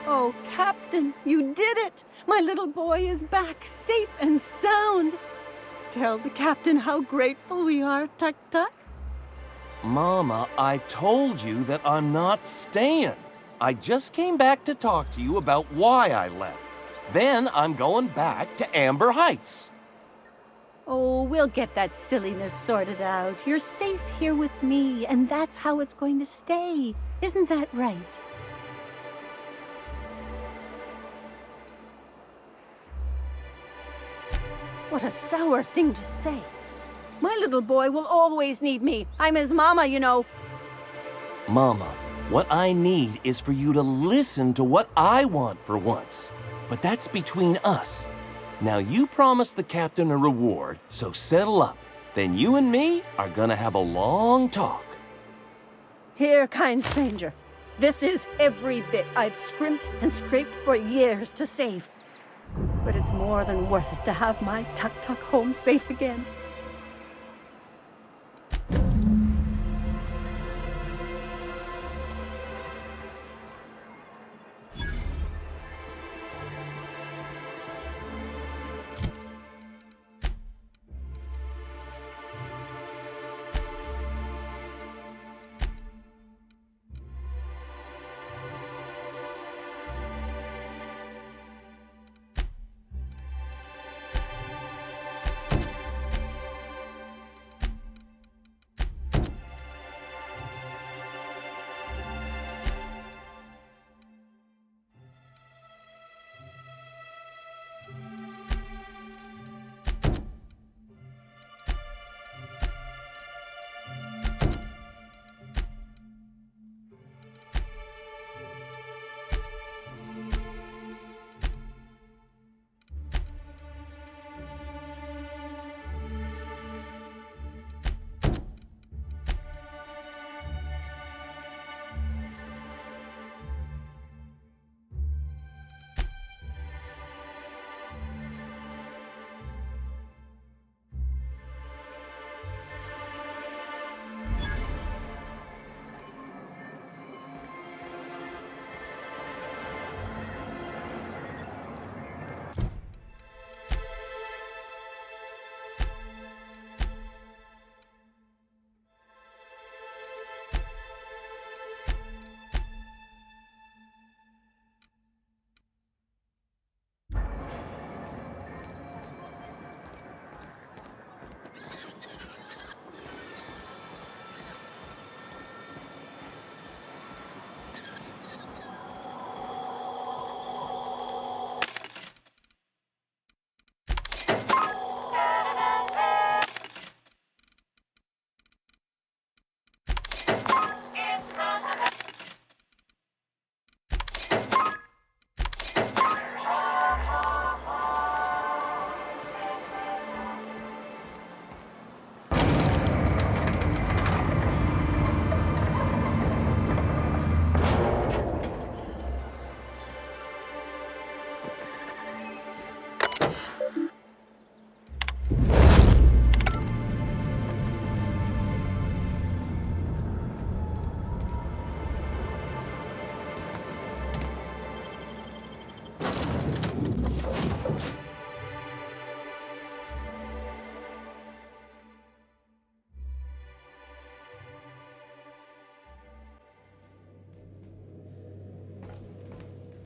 Oh, Captain, you did it! My little boy is back, safe and sound. Tell the Captain how grateful we are, Tuk-Tuk. Mama, I told you that I'm not staying. I just came back to talk to you about why I left. Then I'm going back to Amber Heights. Oh, we'll get that silliness sorted out. You're safe here with me, and that's how it's going to stay. Isn't that right? What a sour thing to say. My little boy will always need me. I'm his mama, you know. Mama, what I need is for you to listen to what I want for once. But that's between us. Now you promised the captain a reward, so settle up. Then you and me are gonna have a long talk. Here, kind stranger. This is every bit I've scrimped and scraped for years to save. But it's more than worth it to have my Tuk-Tuk home safe again.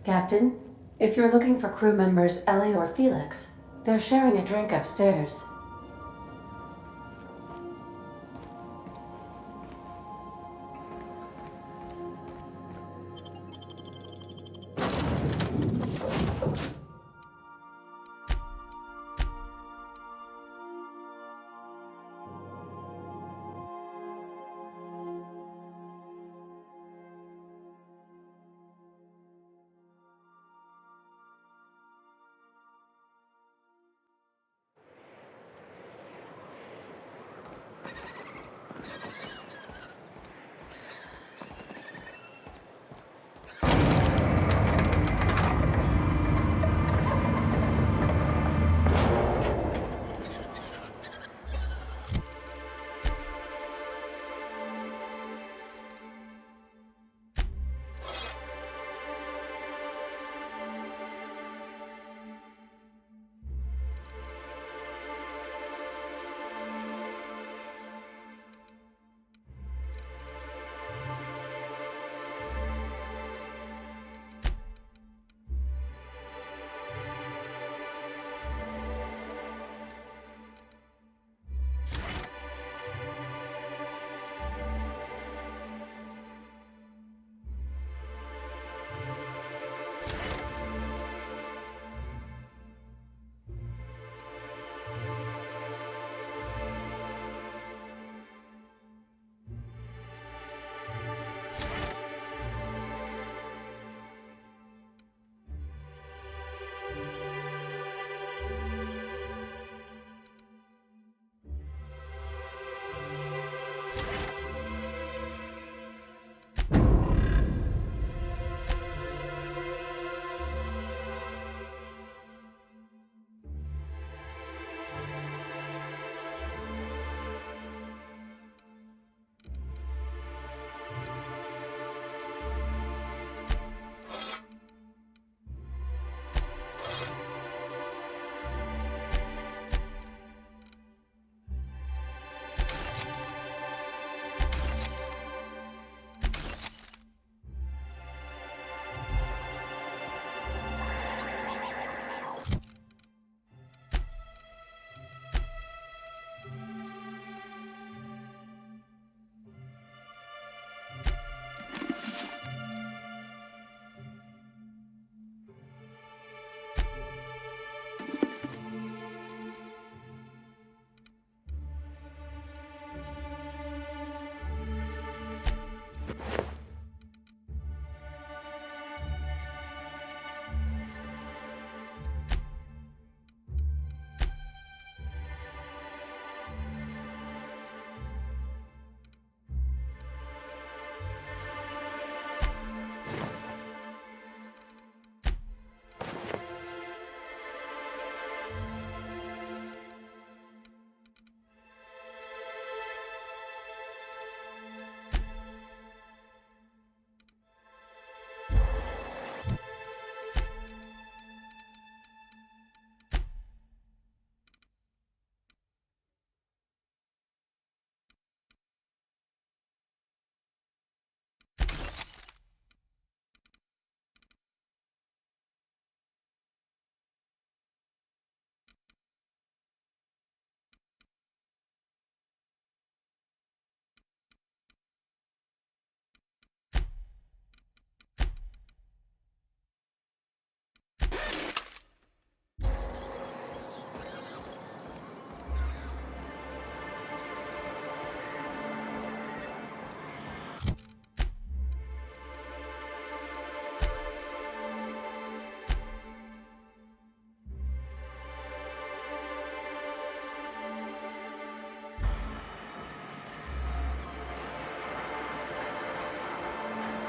Captain, if you're looking for crew members Ellie or Felix, they're sharing a drink upstairs.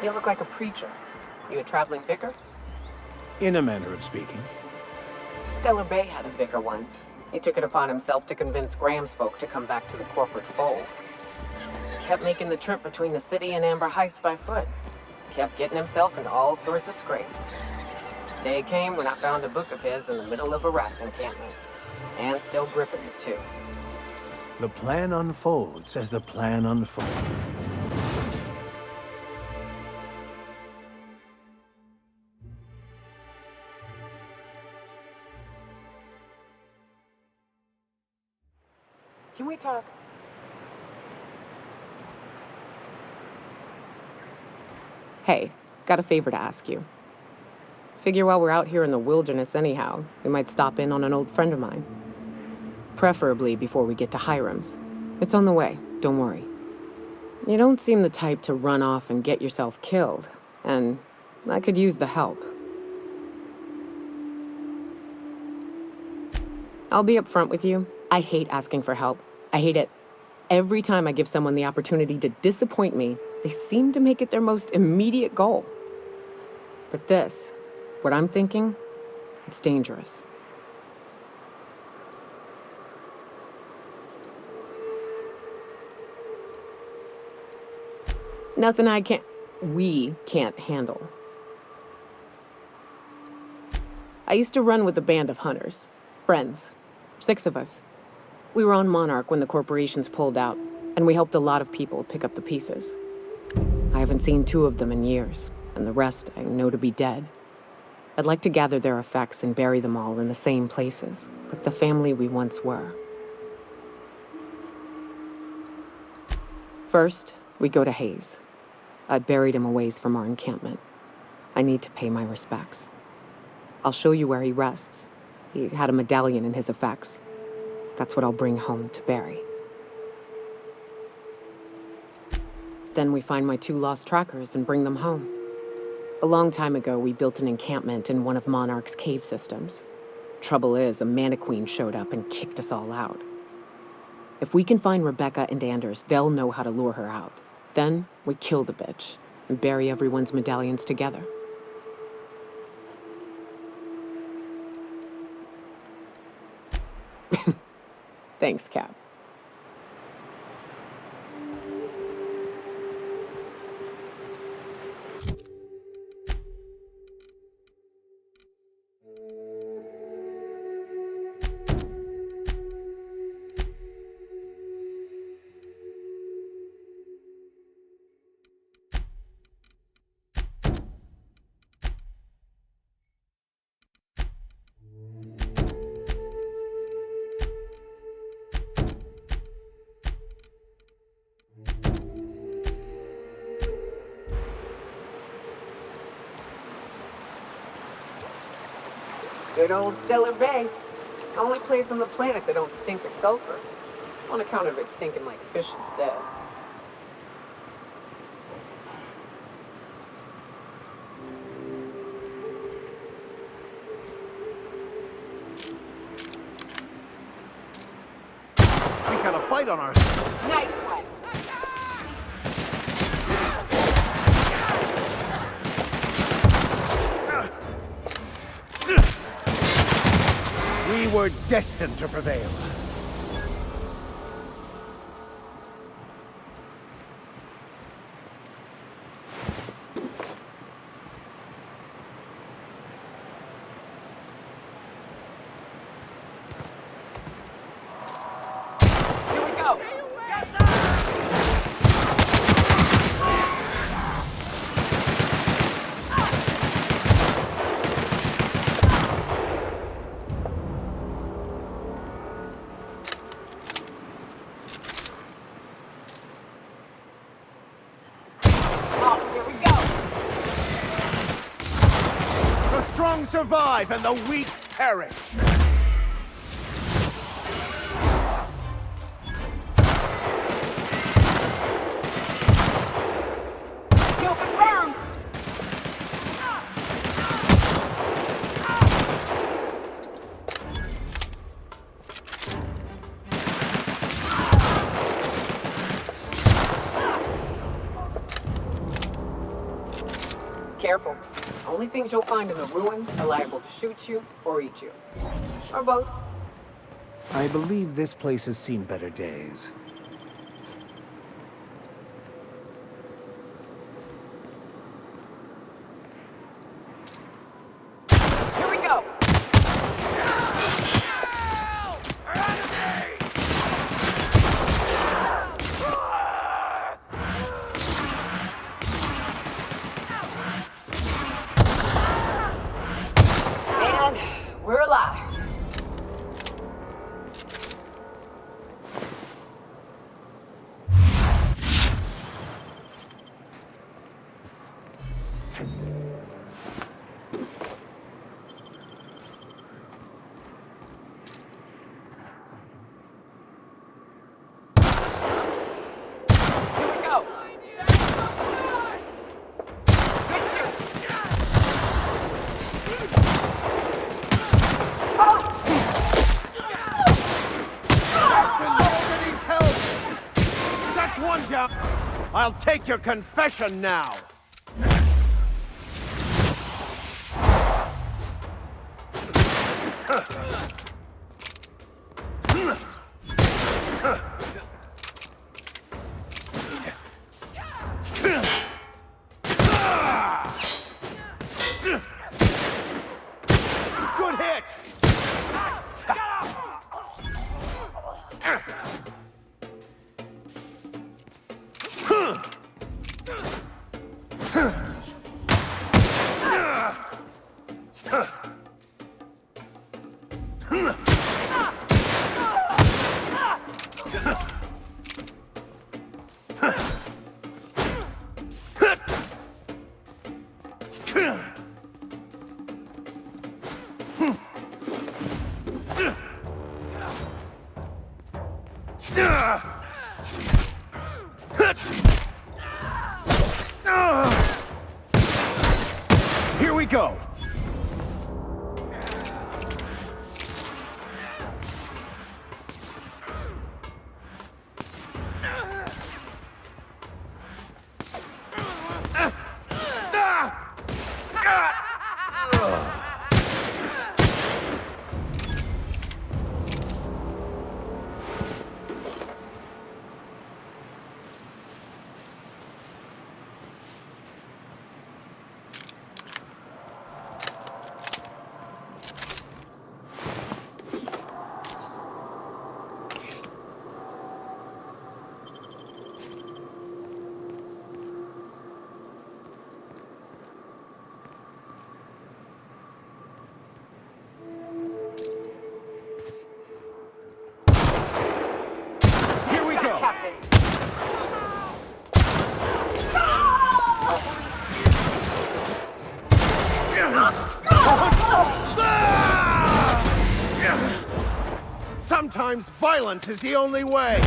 You look like a preacher. You a traveling vicar? In a manner of speaking. Stellar Bay had a vicar once. He took it upon himself to convince Graham's folk to come back to the corporate fold. Kept making the trip between the city and Amber Heights by foot. Kept getting himself in all sorts of scrapes. Day came when I found a book of his in the middle of a raft encampment. And still gripping it, too. The plan unfolds as the plan unfolds. Can we talk? Hey, got a favor to ask you. Figure while we're out here in the wilderness anyhow, we might stop in on an old friend of mine. Preferably before we get to Hiram's. It's on the way, don't worry. You don't seem the type to run off and get yourself killed, and I could use the help. I'll be upfront with you. I hate asking for help. I hate it. Every time I give someone the opportunity to disappoint me, they seem to make it their most immediate goal. But this, what I'm thinking, it's dangerous. Nothing we can't handle. I used to run with a band of hunters. Friends. 6 of us. We were on Monarch when the corporations pulled out, and we helped a lot of people pick up the pieces. I haven't seen 2 of them in years, and the rest I know to be dead. I'd like to gather their effects and bury them all in the same places, like the family we once were. First, we go to Hayes. I buried him a ways from our encampment. I need to pay my respects. I'll show you where he rests. He had a medallion in his effects. That's what I'll bring home to Barry. Then we find my 2 lost trackers and bring them home. A long time ago, we built an encampment in one of Monarch's cave systems. Trouble is, a Mantiqueen showed up and kicked us all out. If we can find Rebecca and Anders, they'll know how to lure her out. Then we kill the bitch and bury everyone's medallions together. Thanks, Cap. Good old Stellar Bay. Only place on the planet that don't stink of sulfur. On account of it stinking like fish instead. We got a fight on our hands. Nice one. We were destined to prevail. Here we go. Oh, here we go. The strong survive and the weak perish. Kill confirmed. careful. Only things you'll find in the ruins are liable to shoot you or eat you. Or both. I believe this place has seen better days. Here we go! And we're alive. One down. I'll take your confession now. Good hit. Here we go. Sometimes violence is the only way.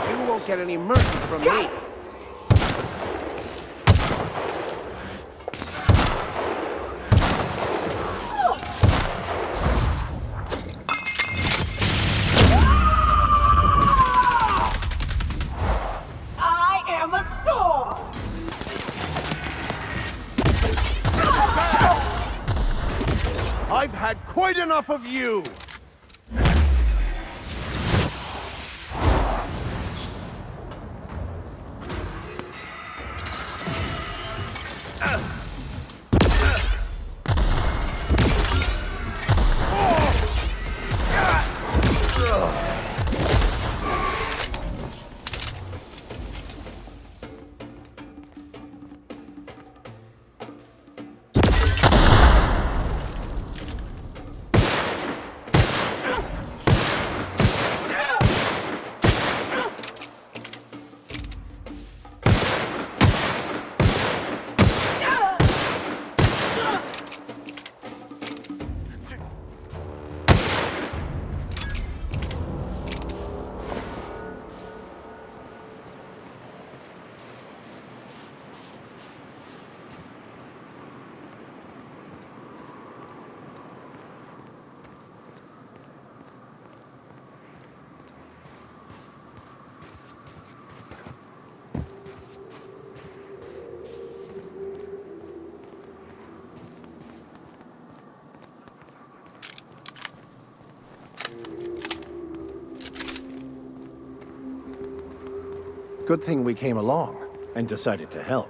You won't get any mercy from me. I am a storm! I've had quite enough of you! Good thing we came along and decided to help.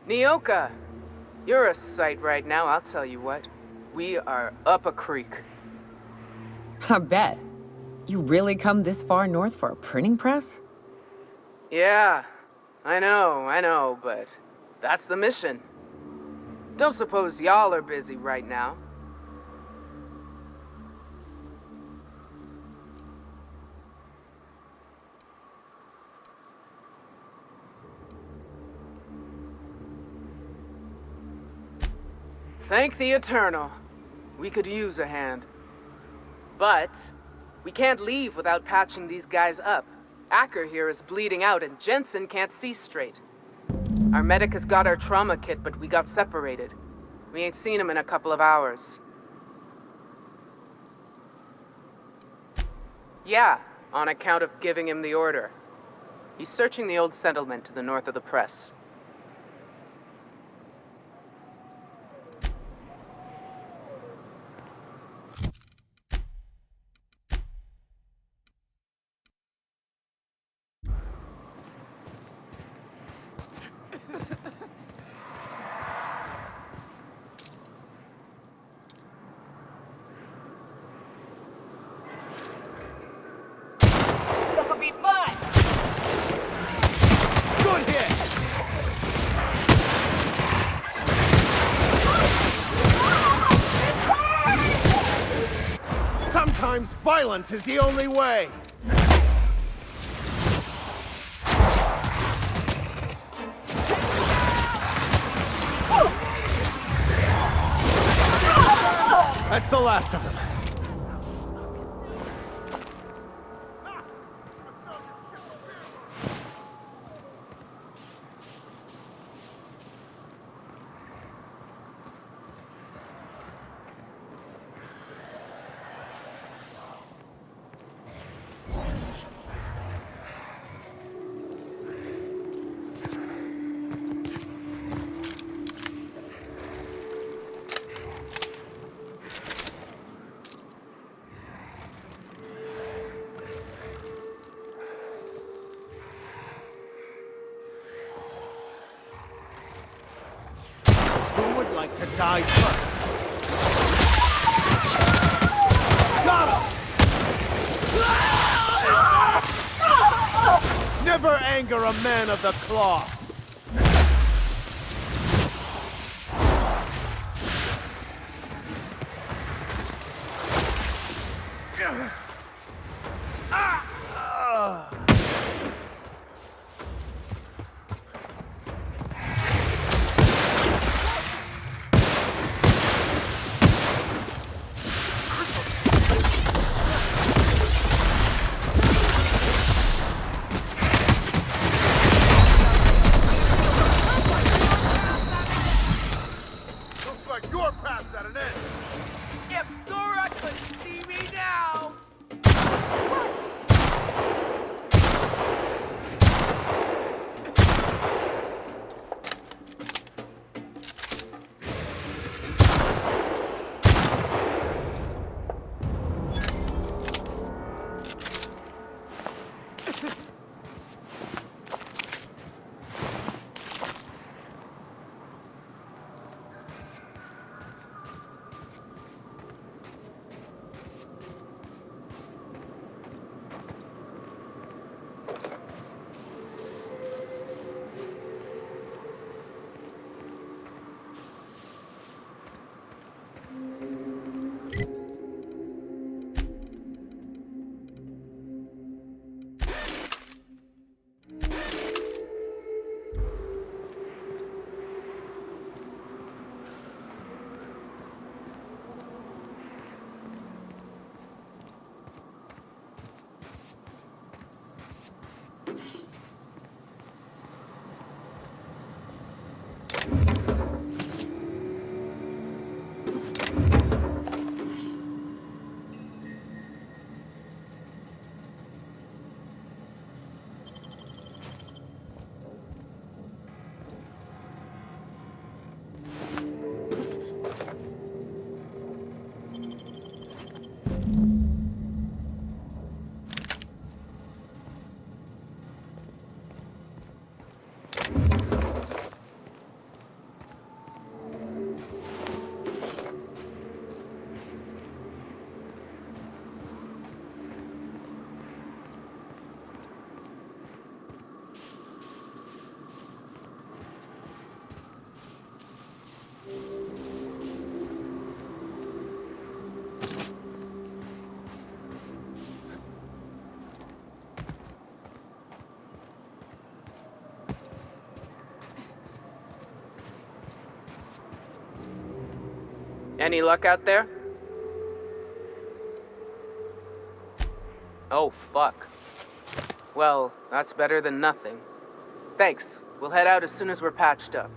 Nyoka, you're a sight right now, I'll tell you what. We are up a creek. I bet. You really come this far north for a printing press? Yeah, I know, but that's the mission. Don't suppose y'all are busy right now. Thank the Eternal. We could use a hand. But we can't leave without patching these guys up. Acker here is bleeding out and Jensen can't see straight. Our medic has got our trauma kit, but we got separated. We ain't seen him in a couple of hours. Yeah, on account of giving him the order. He's searching the old settlement to the north of the press. Good hit! Sometimes violence is the only way! That's the last of them. Who would like to die first? Got him! Never anger a man of the cloth! Looks like your path's at an end! If Sora could see me now! Any luck out there? Oh, fuck. Well, that's better than nothing. Thanks. We'll head out as soon as we're patched up.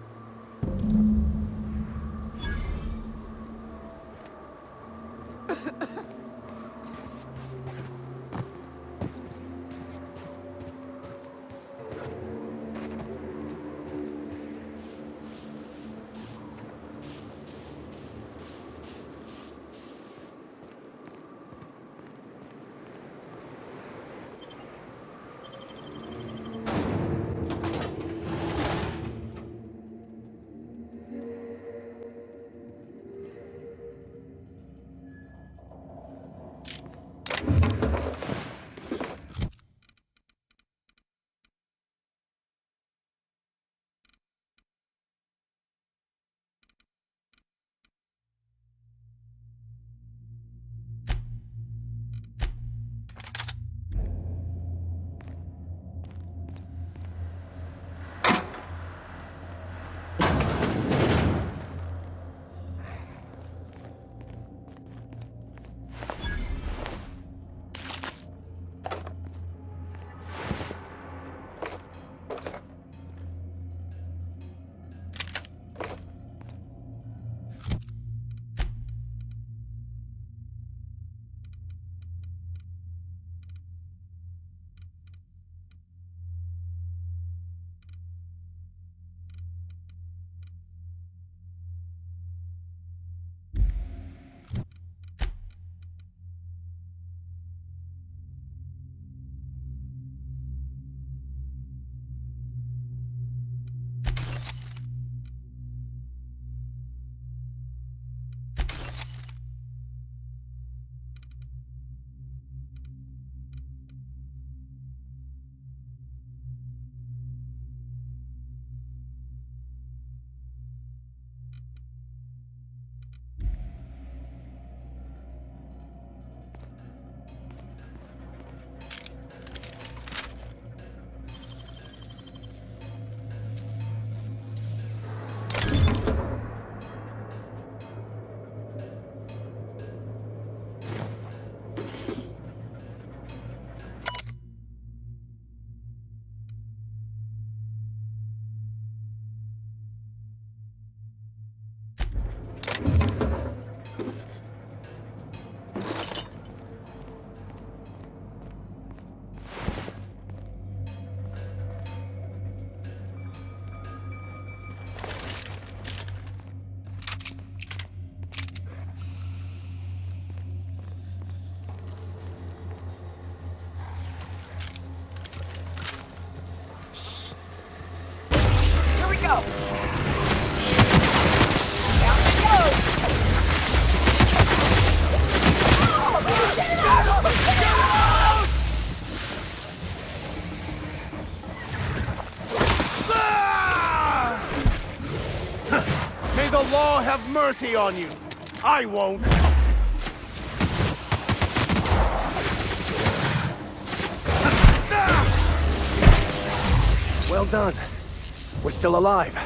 May the law have mercy on you. I won't. Well done. We're still alive.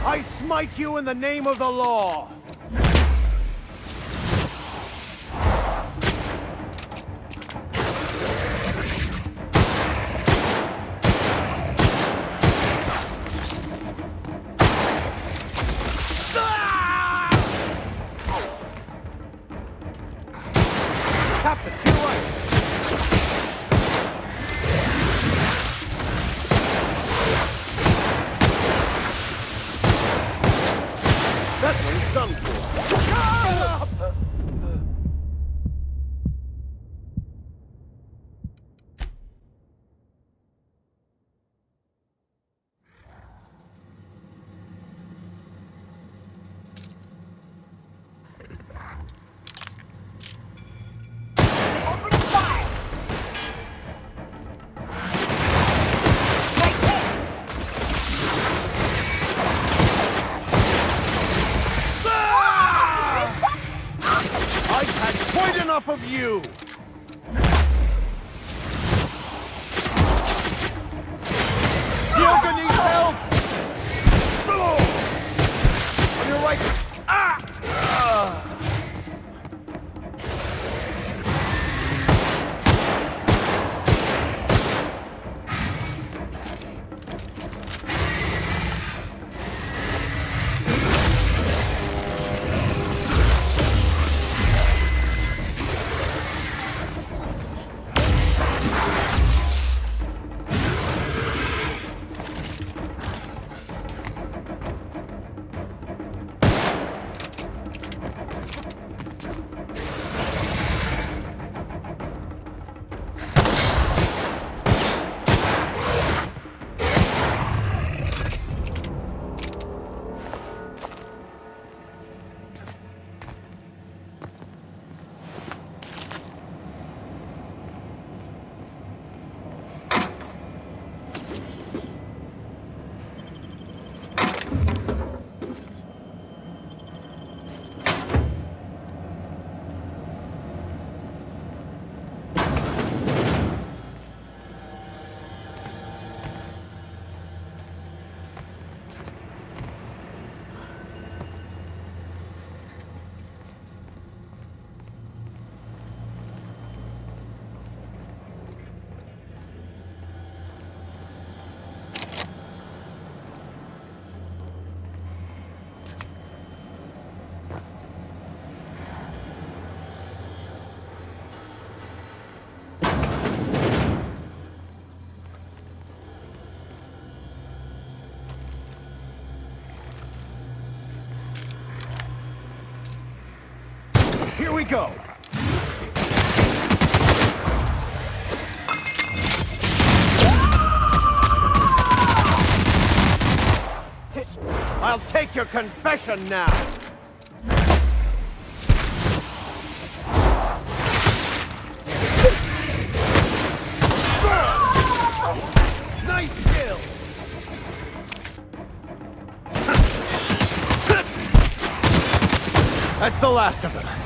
I smite you in the name of the law! Captain, to your right! That one's done for. Quite enough of you! Yoga needs help! On your right! go! I'll take your confession now! Nice kill! That's the last of them.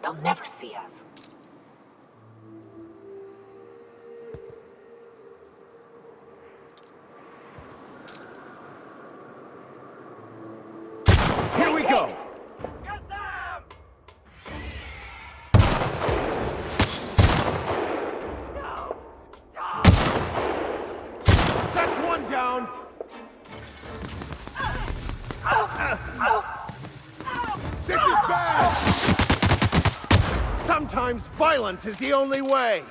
They'll never see us. Here we go! That's one down! This is bad! Sometimes violence is the only way!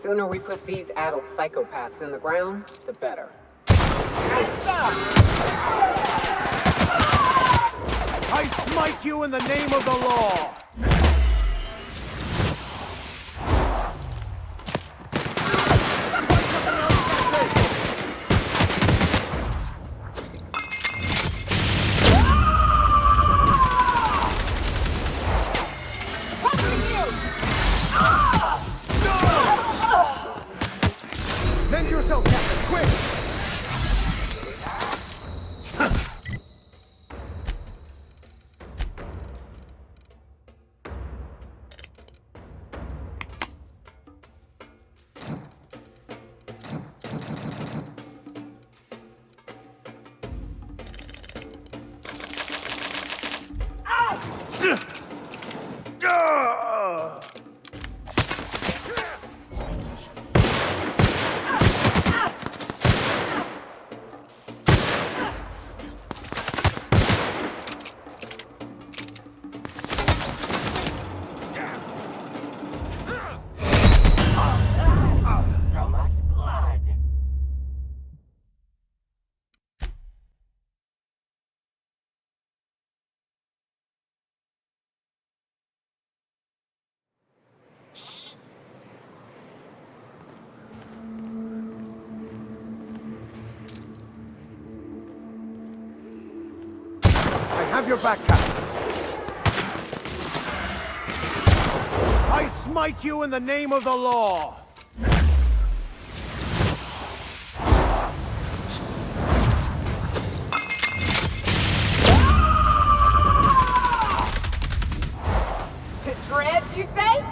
Sooner we put these adult psychopaths in the ground, the better. I smite you in the name of the law! Mend yourself, Captain, quick! Have your back, Captain. I smite you in the name of the law. Dread, you say?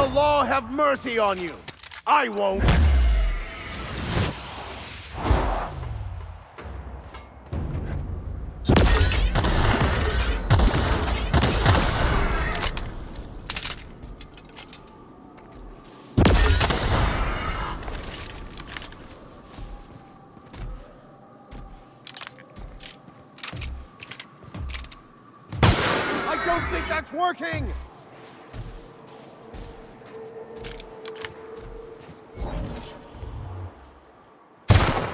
the law have mercy on you. I won't. I don't think that's working!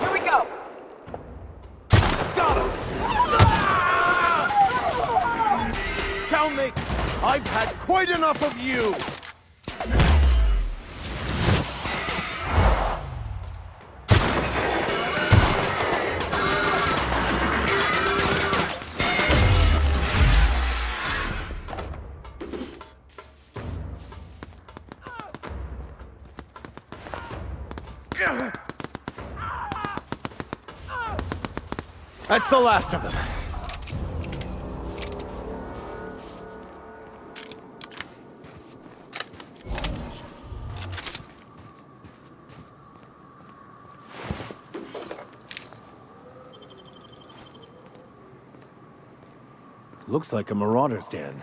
Here we go! Got him! Townmate, I've had quite enough of you! That's the last of them. Looks like a marauder's den.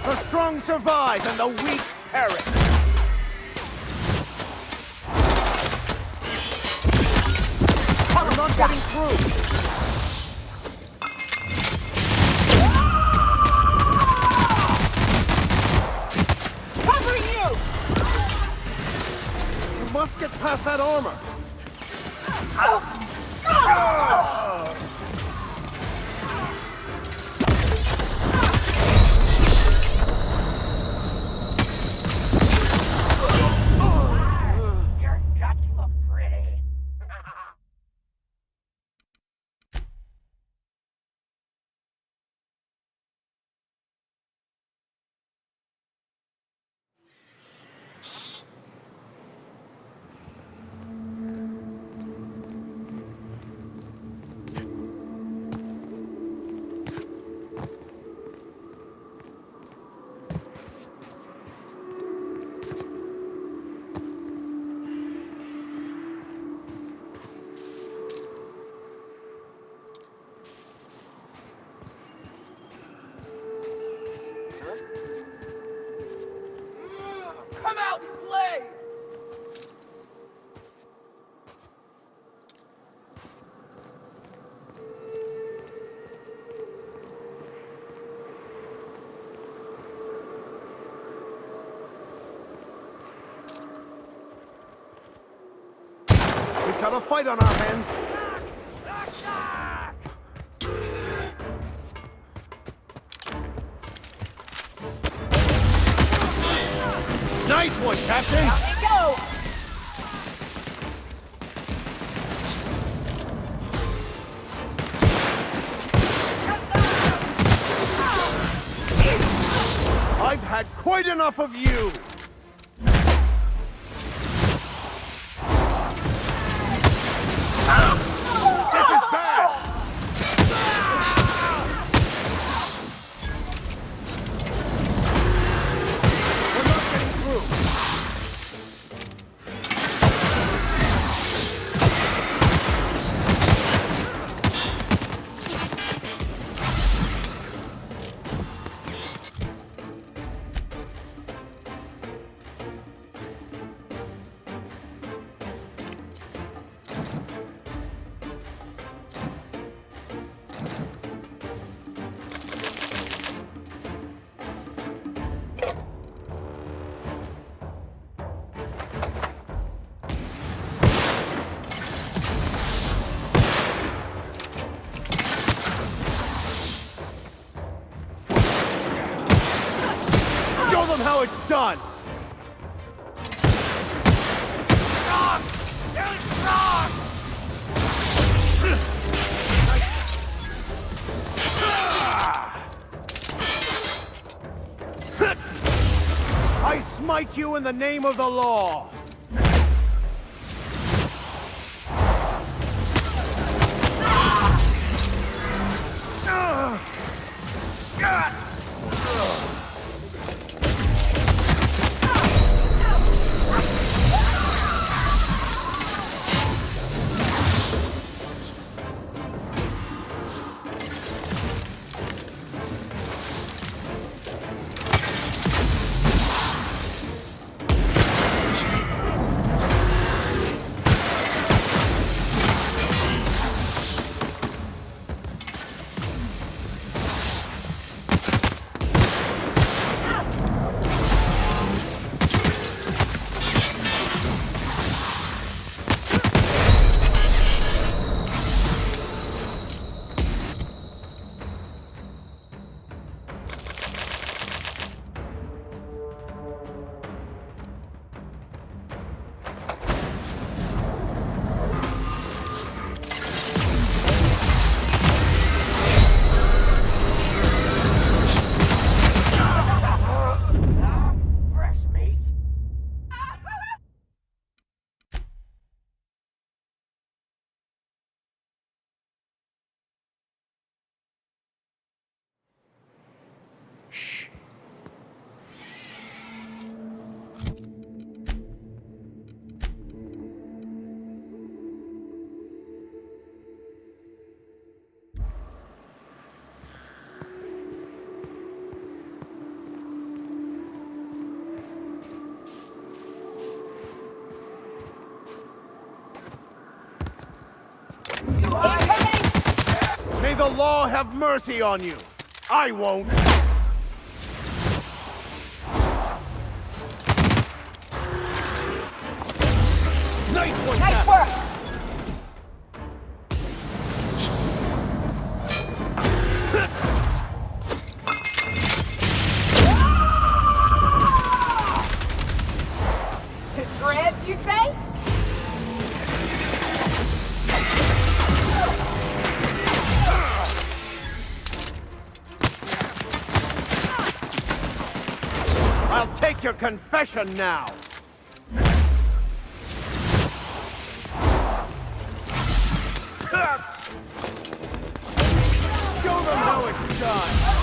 The strong survive and the weak perish. I'm not getting through. You must get past that armor. Your guts look pretty. Come out and play! We've got a fight on our hands. Nice one, Captain! Here we go! I've had quite enough of you! This is bad! We're not getting through. them how it's done! I smite you in the name of the law! May the law have mercy on you! I won't! Nice one, Nice work! Dread, you say? I'll take your confession now! Show them how it's done!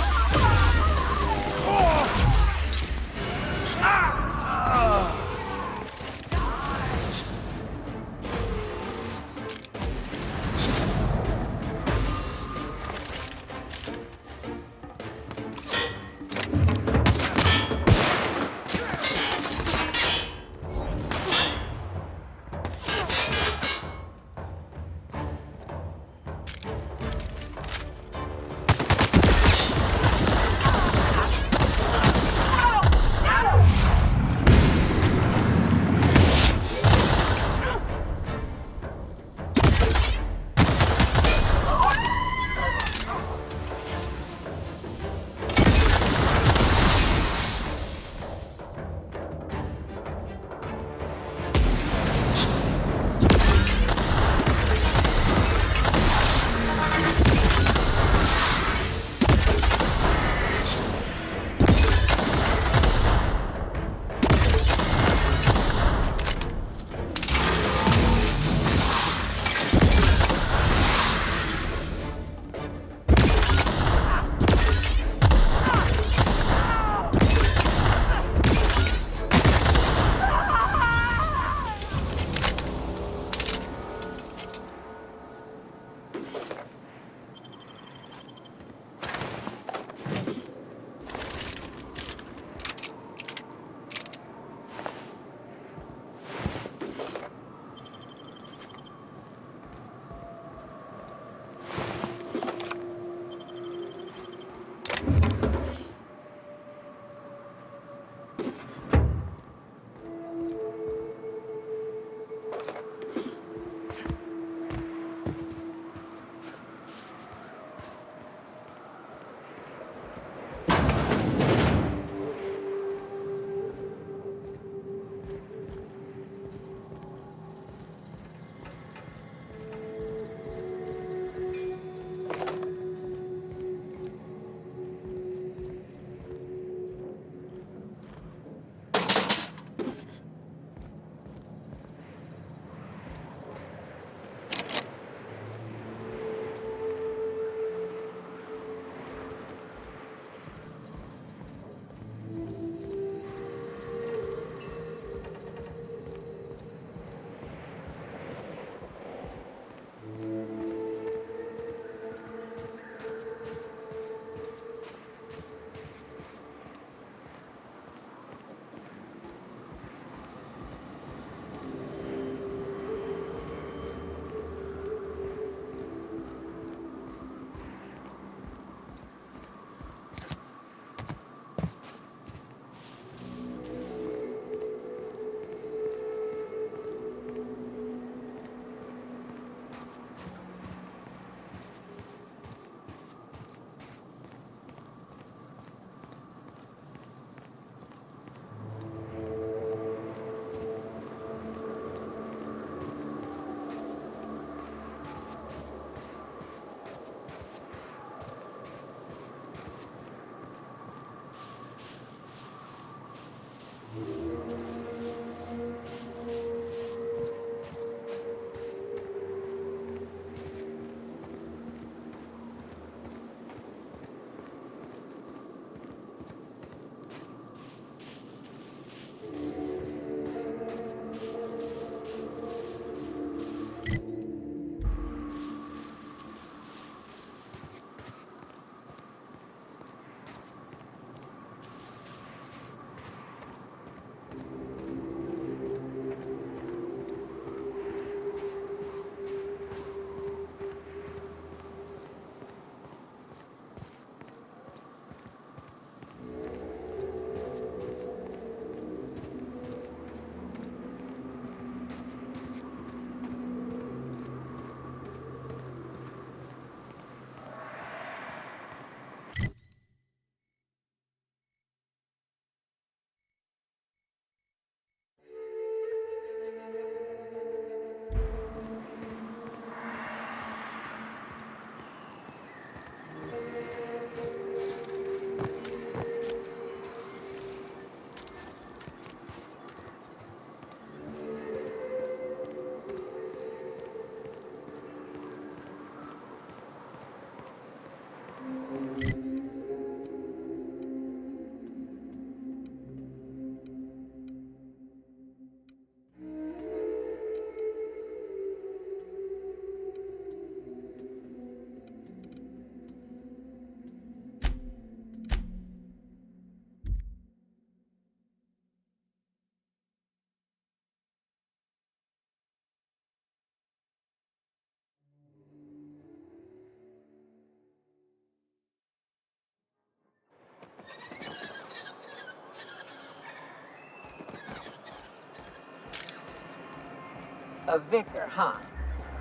A vicar, huh?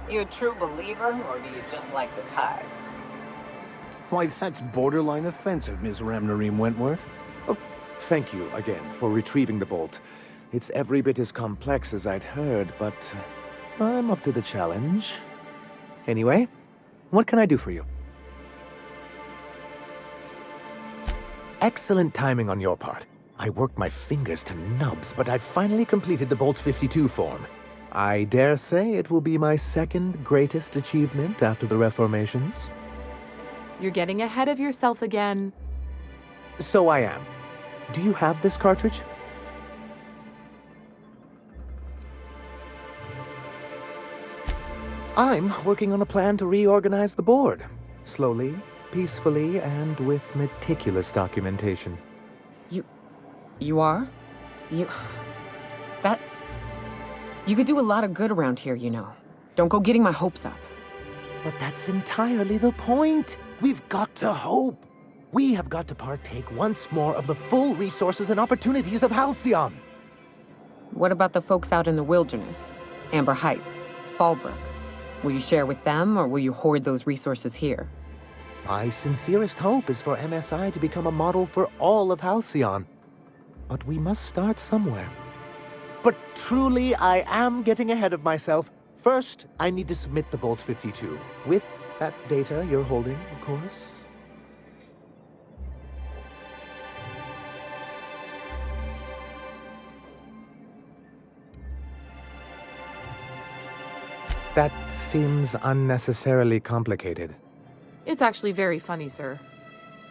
You a true believer, or do you just like the tithes? Why, that's borderline offensive, Miss Ramnarine Wentworth. Oh, thank you again for retrieving the bolt. It's every bit as complex as I'd heard, but I'm up to the challenge. Anyway, what can I do for you? Excellent timing on your part. I worked my fingers to nubs, but I've finally completed the Bolt 52 form. I dare say it will be my second greatest achievement after the Reformations. You're getting ahead of yourself again. So I am. Do you have this cartridge? I'm working on a plan to reorganize the board. Slowly, peacefully, and with meticulous documentation. You are? That... You could do a lot of good around here, you know. Don't go getting my hopes up. But that's entirely the point. We've got to hope. We have got to partake once more of the full resources and opportunities of Halcyon. What about the folks out in the wilderness? Amber Heights, Fallbrook. Will you share with them, or will you hoard those resources here? My sincerest hope is for MSI to become a model for all of Halcyon. But we must start somewhere. But truly, I am getting ahead of myself. First, I need to submit the Bolt 52. With that data you're holding, of course. That seems unnecessarily complicated. It's actually very funny, sir.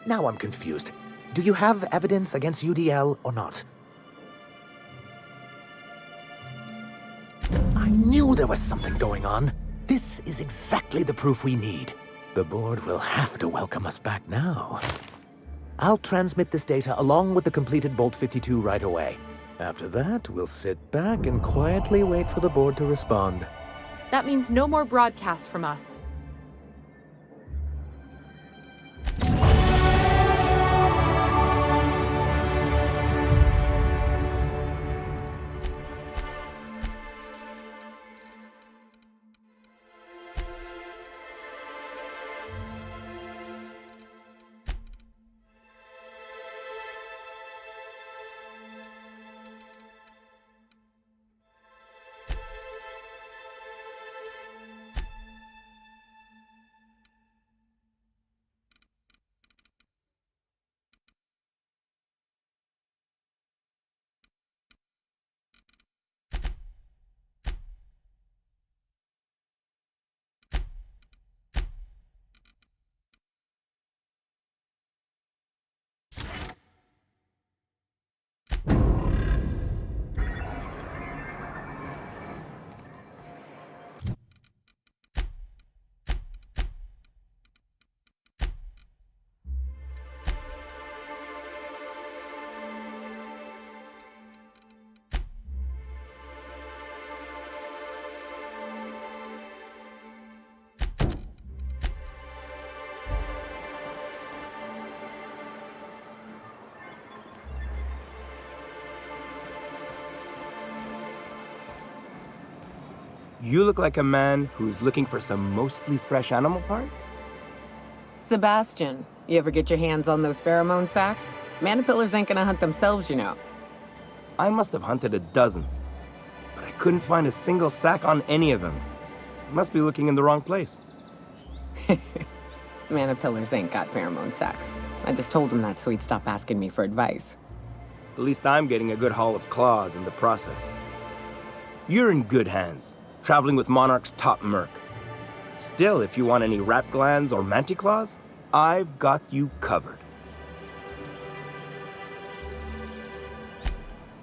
Now I'm confused. Do you have evidence against UDL or not? I knew there was something going on. This is exactly the proof we need. The board will have to welcome us back now. I'll transmit this data along with the completed Bolt 52 right away. After that, we'll sit back and quietly wait for the board to respond. That means no more broadcasts from us. You look like a man who's looking for some mostly fresh animal parts? Sebastian, you ever get your hands on those pheromone sacs? Manipillars ain't gonna hunt themselves, you know. I must have hunted a dozen, but I couldn't find a single sack on any of them. Must be looking in the wrong place. Manipillars ain't got pheromone sacs. I just told him that so he'd stop asking me for advice. At least I'm getting a good haul of claws in the process. You're in good hands, traveling with Monarch's top merc. Still, if you want any rat glands or manticlaws, I've got you covered.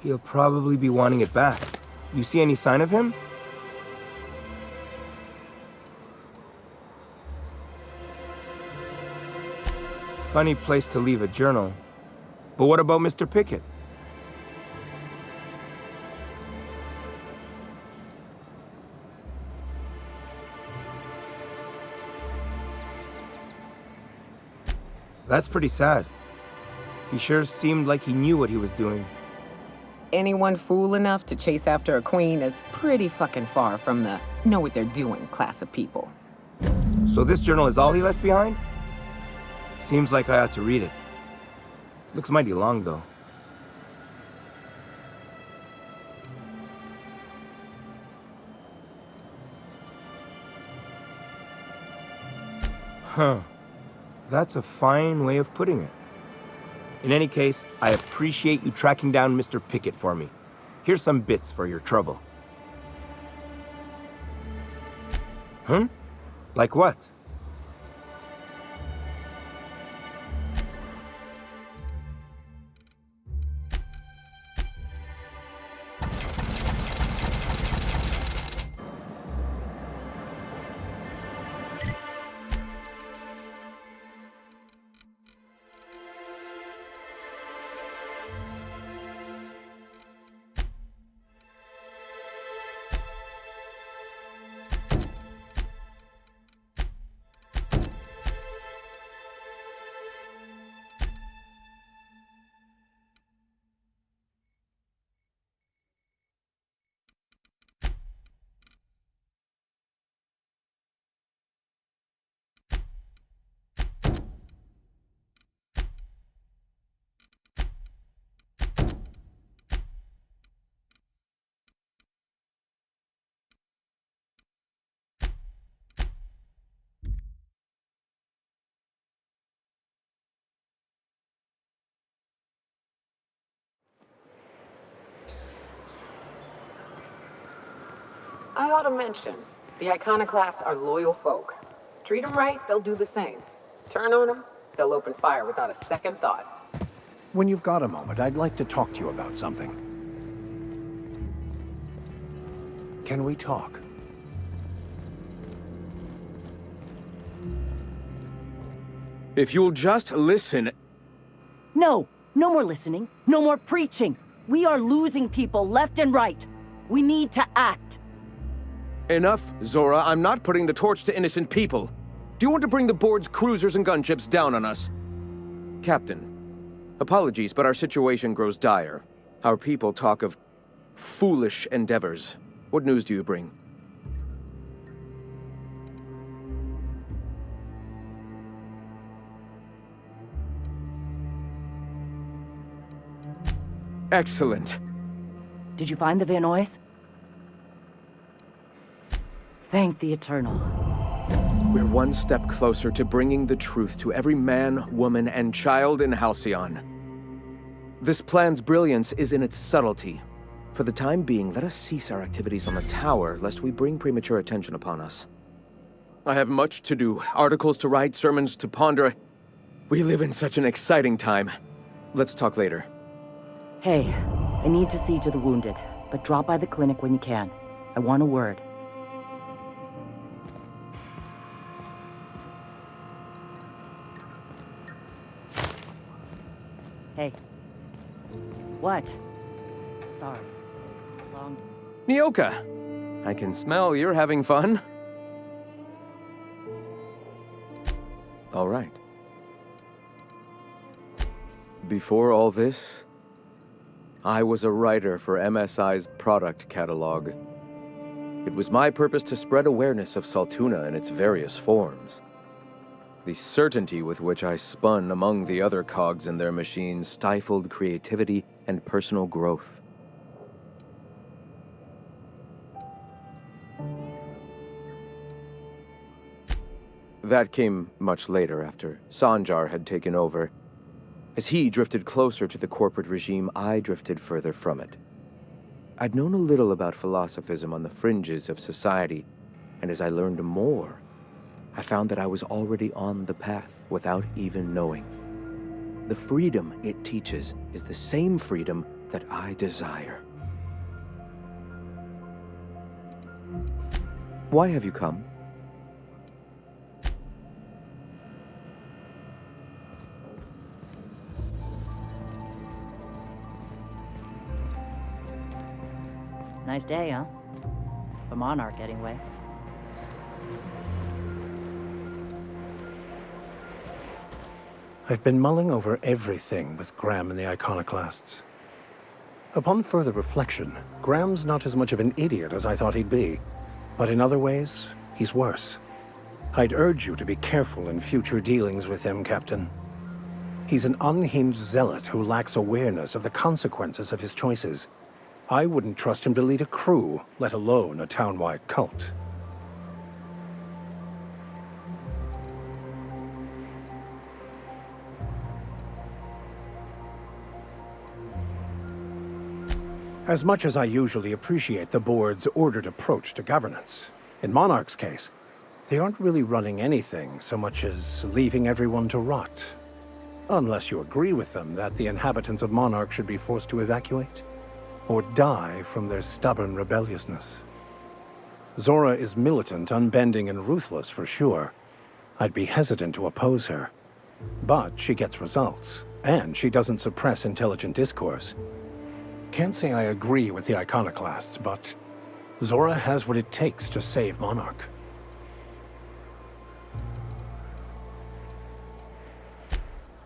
He'll probably be wanting it back. You see any sign of him? Funny place to leave a journal. But what about Mr. Pickett? That's pretty sad. He sure seemed like he knew what he was doing. anyone fool enough to chase after a queen is pretty fucking far from the know what they're doing class of people. So this journal is all he left behind? Seems like I ought to read it. Looks mighty long, though. Huh. That's a fine way of putting it. In any case, I appreciate you tracking down Mr. Pickett for me. Here's some bits for your trouble. Huh? Like what? I ought to mention, the iconoclasts are loyal folk. Treat them right, they'll do the same. Turn on them, they'll open fire without a second thought. When you've got a moment, I'd like to talk to you about something. Can we talk? If you'll just listen... No! No more listening. No more preaching. We are losing people left and right. We need to act. Enough, Zora. I'm not putting the torch to innocent people. Do you want to bring the board's cruisers and gunships down on us? Captain, apologies, but our situation grows dire. Our people talk of foolish endeavors. What news do you bring? Excellent. Did you find the Vanois? Thank the Eternal. We're one step closer to bringing the truth to every man, woman, and child in Halcyon. This plan's brilliance is in its subtlety. For the time being, let us cease our activities on the tower, lest we bring premature attention upon us. I have much to do, articles to write, sermons to ponder. We live in such an exciting time. Let's talk later. Hey, I need to see to the wounded, but drop by the clinic when you can. I want a word. Hey. What? Sorry. Long... Nyoka! I can smell you're having fun. All right. Before all this, I was a writer for MSI's product catalog. It was my purpose to spread awareness of Saltuna in its various forms. The certainty with which I spun among the other cogs in their machines stifled creativity and personal growth. That came much later, after Sanjar had taken over. As he drifted closer to the corporate regime, I drifted further from it. I'd known a little about philosophism on the fringes of society, and as I learned more, I found that I was already on the path without even knowing. The freedom it teaches is the same freedom that I desire. Why have you come? Nice day, huh? For Monarch, anyway. I've been mulling over everything with Graham and the Iconoclasts. Upon further reflection, Graham's not as much of an idiot as I thought he'd be. But in other ways, he's worse. I'd urge you to be careful in future dealings with him, Captain. He's an unhinged zealot who lacks awareness of the consequences of his choices. I wouldn't trust him to lead a crew, let alone a town-wide cult. As much as I usually appreciate the board's ordered approach to governance, in Monarch's case, they aren't really running anything so much as leaving everyone to rot. Unless you agree with them that the inhabitants of Monarch should be forced to evacuate, or die from their stubborn rebelliousness. Zora is militant, unbending, and ruthless for sure. I'd be hesitant to oppose her. But she gets results, and she doesn't suppress intelligent discourse. Can't say I agree with the iconoclasts, but Zora has what it takes to save Monarch.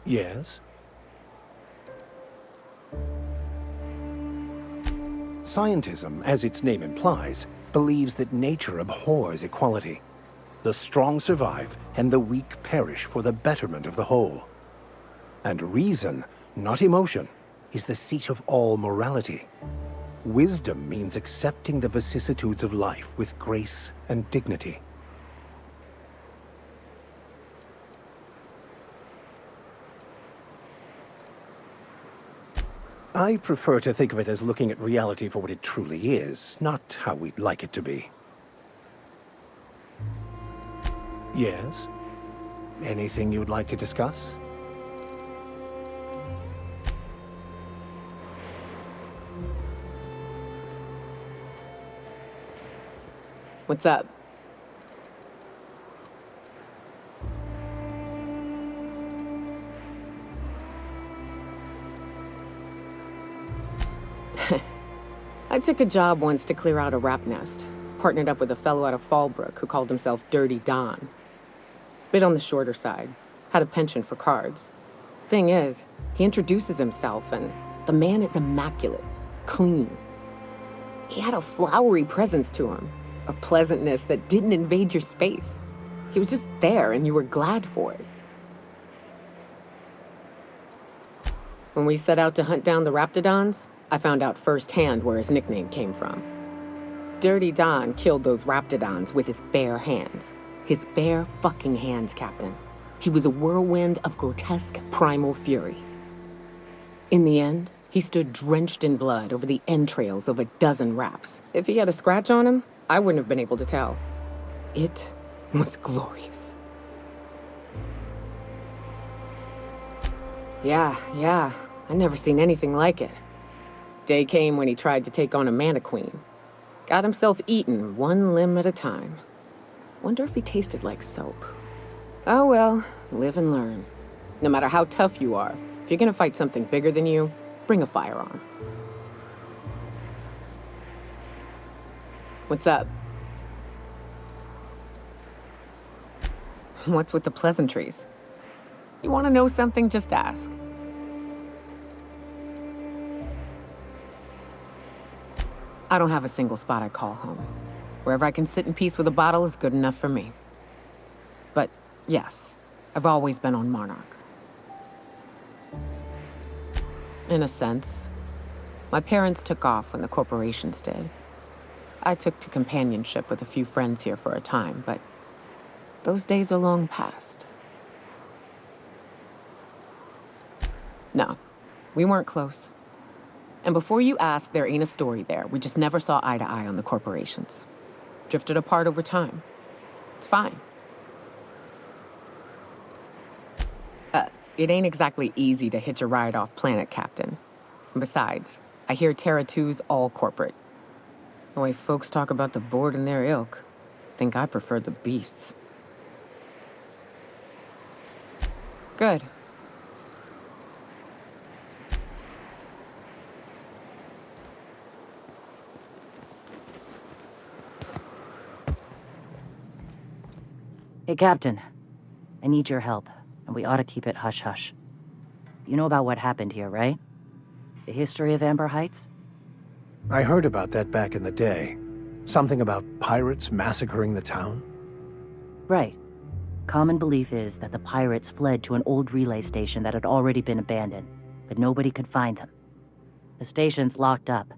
Yes? Scientism, as its name implies, believes that nature abhors equality. The strong survive, and the weak perish for the betterment of the whole. And reason, not emotion, is the seat of all morality. Wisdom means accepting the vicissitudes of life with grace and dignity. I prefer to think of it as looking at reality for what it truly is, not how we'd like it to be. Yes? Anything you'd like to discuss? What's up? I took a job once to clear out a rap nest. Partnered up with a fellow out of Fallbrook who called himself Dirty Don. Bit on the shorter side. Had a penchant for cards. Thing is, he introduces himself and the man is immaculate. Clean. He had a flowery presence to him. A pleasantness that didn't invade your space. He was just there and you were glad for it. When we set out to hunt down the Raptidons, I found out firsthand where his nickname came from. Dirty Don killed those Raptidons with his bare hands. His bare fucking hands, Captain. He was a whirlwind of grotesque primal fury. In the end, he stood drenched in blood over the entrails of a dozen raps. If he had a scratch on him, I wouldn't have been able to tell. It was glorious. Yeah, I never seen anything like it. Day came when he tried to take on a Mantiqueen. Got himself eaten one limb at a time. Wonder if he tasted like soap. Oh well, live and learn. No matter how tough you are, if you're gonna fight something bigger than you, bring a firearm. What's up? What's with the pleasantries? You want to know something, just ask. I don't have a single spot I call home. Wherever I can sit in peace with a bottle is good enough for me. But yes, I've always been on Monarch. In a sense. My parents took off when the corporations did. I took to companionship with a few friends here for a time, but those days are long past. No, we weren't close. And before you ask, there ain't a story there. We just never saw eye to eye on the corporations. Drifted apart over time. It's fine. It ain't exactly easy to hitch a ride off planet, Captain. And besides, I hear Terra 2's all corporate. The way folks talk about the board and their ilk, think I prefer the beasts. Good. Hey, Captain. I need your help, and we ought to keep it hush-hush. You know about what happened here, right? The history of Amber Heights? I heard about that back in the day. Something about pirates massacring the town? Right. Common belief is that the pirates fled to an old relay station that had already been abandoned, but nobody could find them. The station's locked up,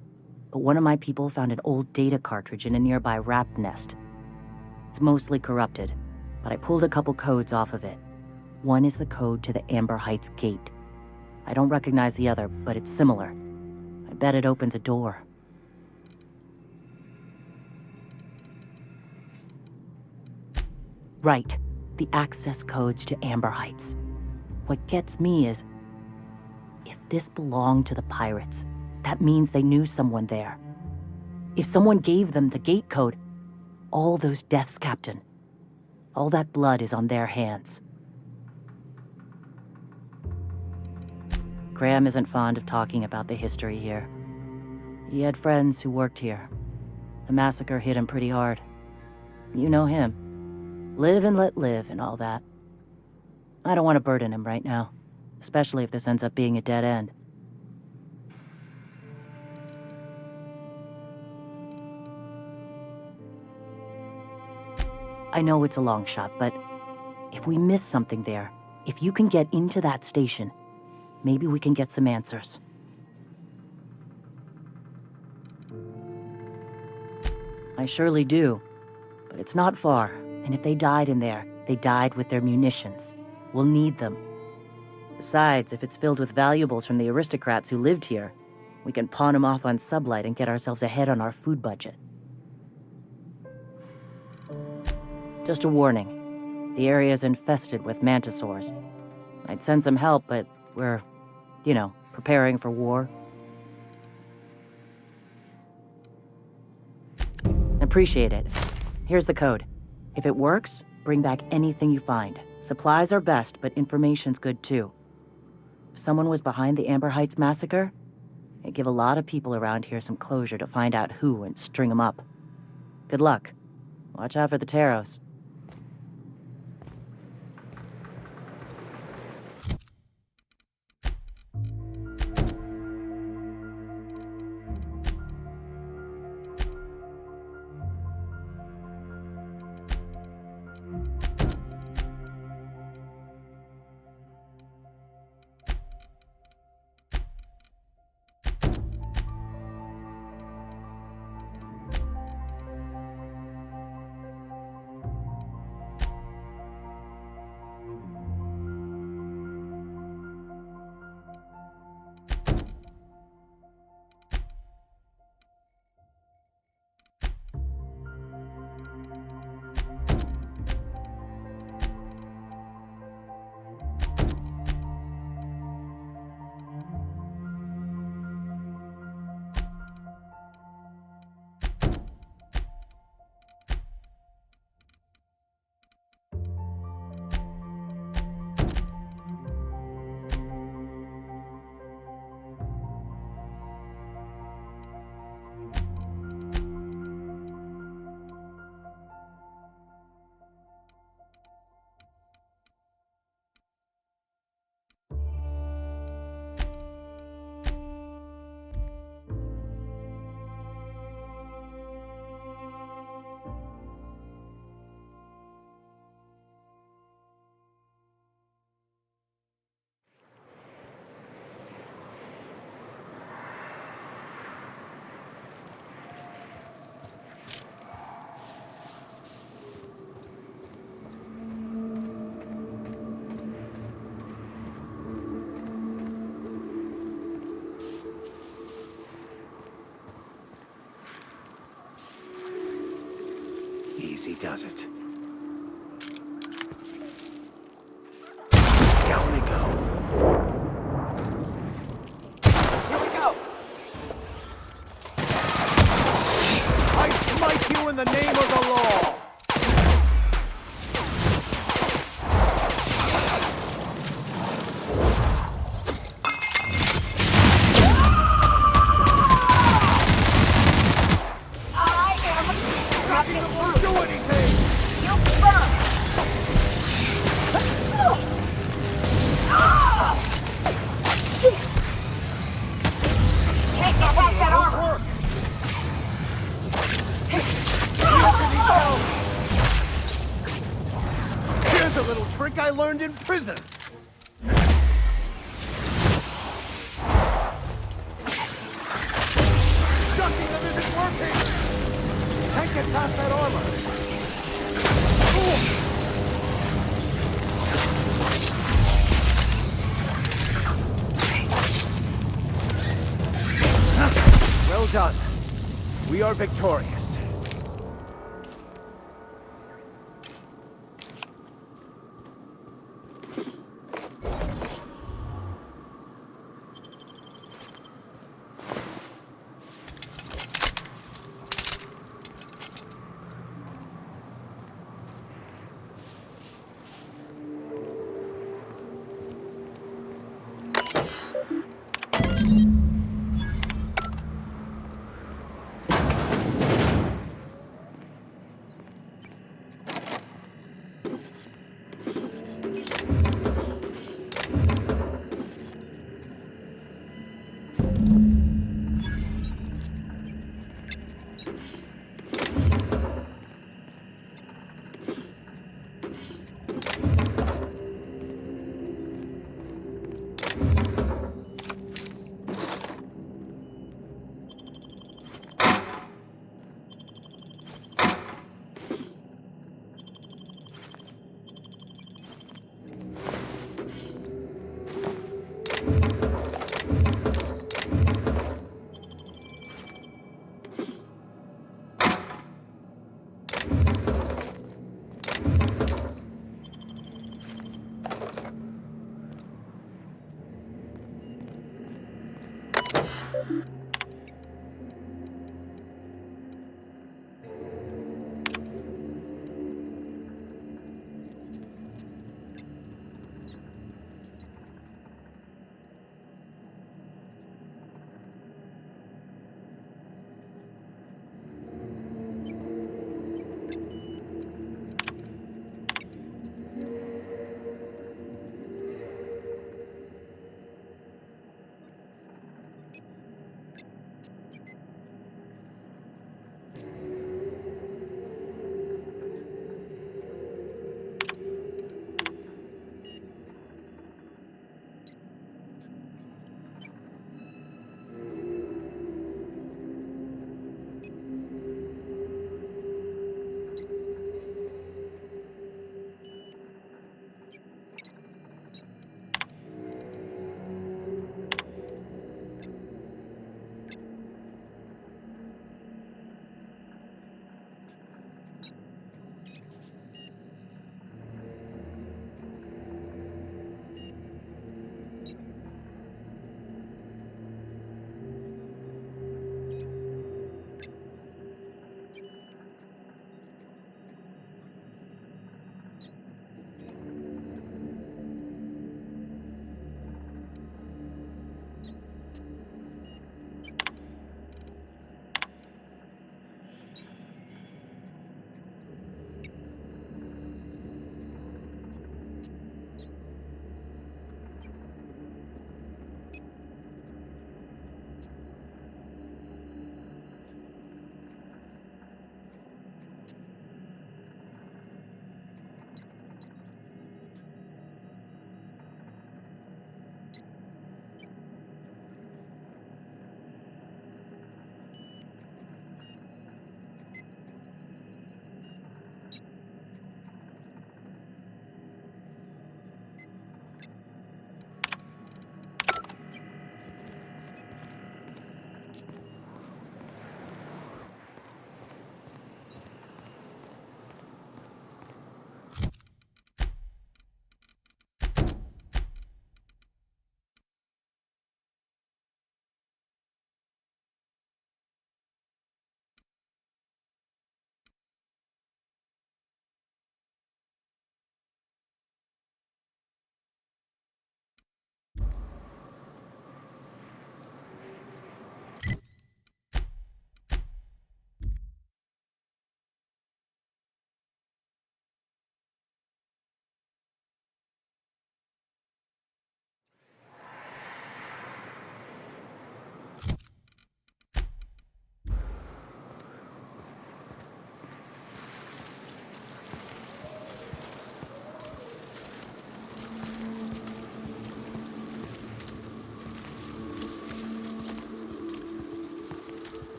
but one of my people found an old data cartridge in a nearby rat nest. It's mostly corrupted, but I pulled a couple codes off of it. One is the code to the Amber Heights gate. I don't recognize the other, but it's similar. I bet it opens a door. Right. The access codes to Amber Heights. What gets me is, if this belonged to the pirates, that means they knew someone there. If someone gave them the gate code, all those deaths, Captain, all that blood is on their hands. Graham isn't fond of talking about the history here. He had friends who worked here. The massacre hit him pretty hard. You know him. Live and let live and all that. I don't want to burden him right now, especially if this ends up being a dead end. I know it's a long shot, but if we miss something there, if you can get into that station, maybe we can get some answers. I surely do, but it's not far. And if they died in there, they died with their munitions. We'll need them. Besides, if it's filled with valuables from the aristocrats who lived here, we can pawn them off on Sublight and get ourselves ahead on our food budget. Just a warning. The area's infested with mantisaurs. I'd send some help, but we're, preparing for war. Appreciate it. Here's the code. If it works, bring back anything you find. Supplies are best, but information's good too. If someone was behind the Amber Heights massacre, it'd give a lot of people around here some closure to find out who and string them up. Good luck. Watch out for the Taros. Easy does it. Down we go. Here we go! I smite you in the name of the law! Do anything! in prison! Ducking them isn't working! Can't get past that armor! Well done. We are victorious.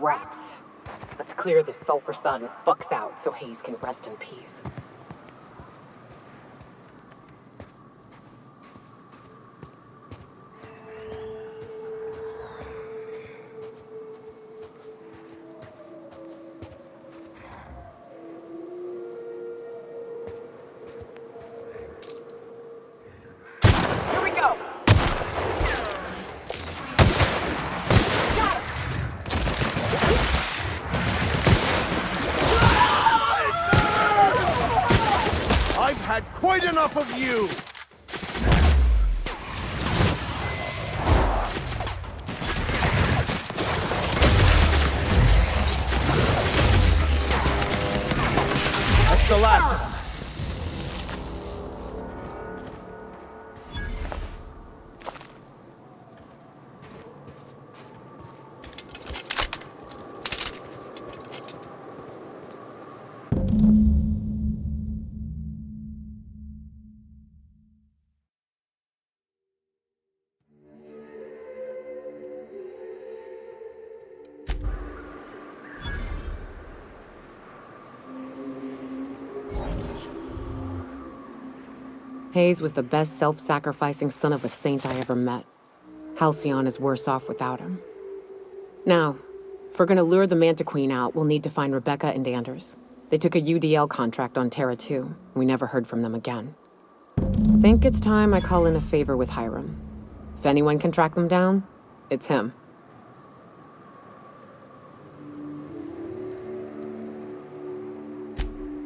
Rats. Let's clear this sulfur sun fucks out so Hayes can rest in peace. Here we go! I've had quite enough of you! That's the last of them. Hayes was the best self-sacrificing son of a saint I ever met. Halcyon is worse off without him. Now, if we're gonna lure the Manta Queen out, we'll need to find Rebecca and Anders. They took a UDL contract on Terra 2. We never heard from them again. Think it's time I call in a favor with Hiram. If anyone can track them down, it's him.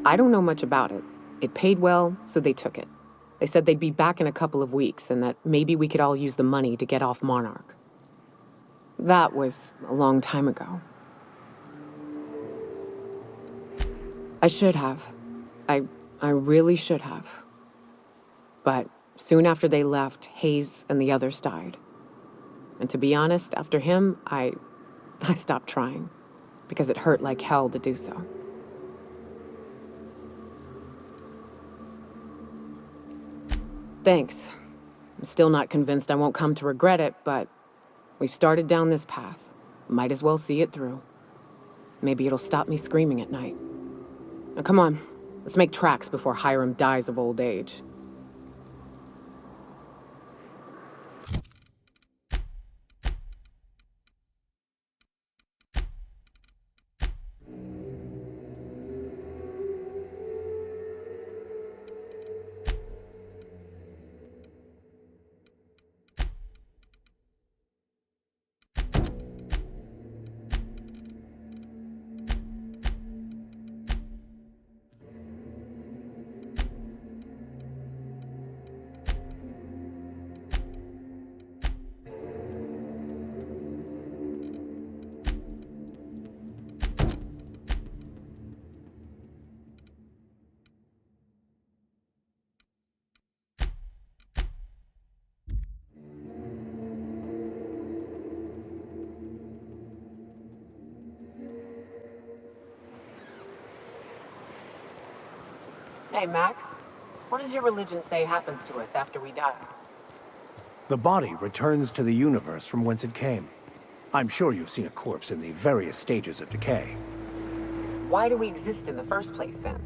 I don't know much about it. It paid well, so they took it. They said they'd be back in a couple of weeks and that maybe we could all use the money to get off Monarch. That was a long time ago. I should have. I really should have. But soon after they left, Hayes and the others died. And to be honest, after him, I stopped trying. Because it hurt like hell to do so. Thanks. I'm still not convinced I won't come to regret it, but we've started down this path. Might as well see it through. Maybe it'll stop me screaming at night. Now come on, let's make tracks before Hiram dies of old age. Hey, Max. What does your religion say happens to us after we die? The body returns to the universe from whence it came. I'm sure you've seen a corpse in the various stages of decay. Why do we exist in the first place, then?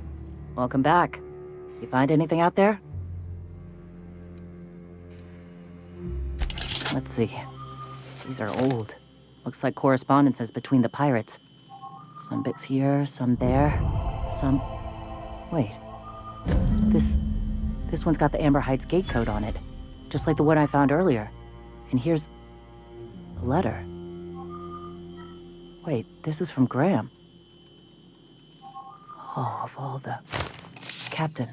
Welcome back. You find anything out there? Let's see. These are old. Looks like correspondences between the pirates. Some bits here, some there, some... Wait. This one's got the Amber Heights gate code on it, just like the one I found earlier. And here's a letter. Wait, this is from Graham. Oh, of all the... Captain.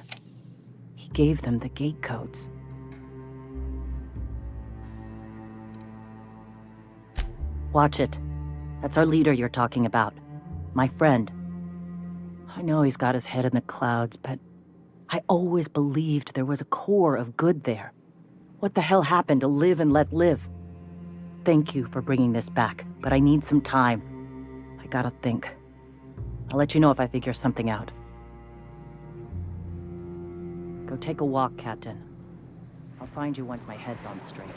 He gave them the gate codes. Watch it. That's our leader you're talking about. My friend. I know he's got his head in the clouds, but I always believed there was a core of good there. What the hell happened to live and let live? Thank you for bringing this back, but I need some time. I gotta think. I'll let you know if I figure something out. Go take a walk, Captain. I'll find you once my head's on straight.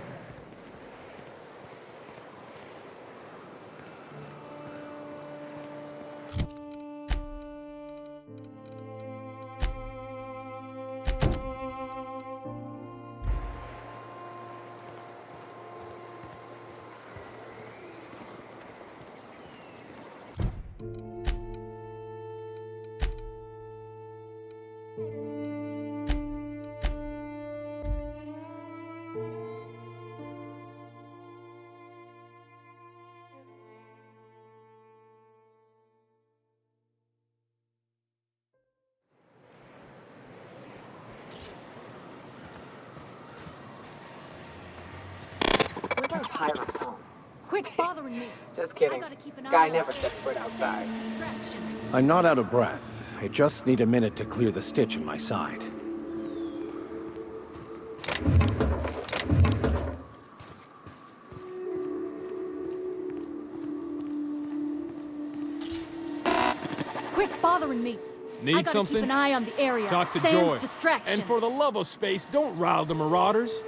pirate's home. Quit bothering me. Just kidding. gotta keep an eye Guy on never it. sets foot outside. I'm not out of breath. I just need a minute to clear the stitch in my side. Quit bothering me. I Need gotta something? keep an eye on the area. Talk to Sans Joy. distractions. And for the love of space, don't rile the Marauders.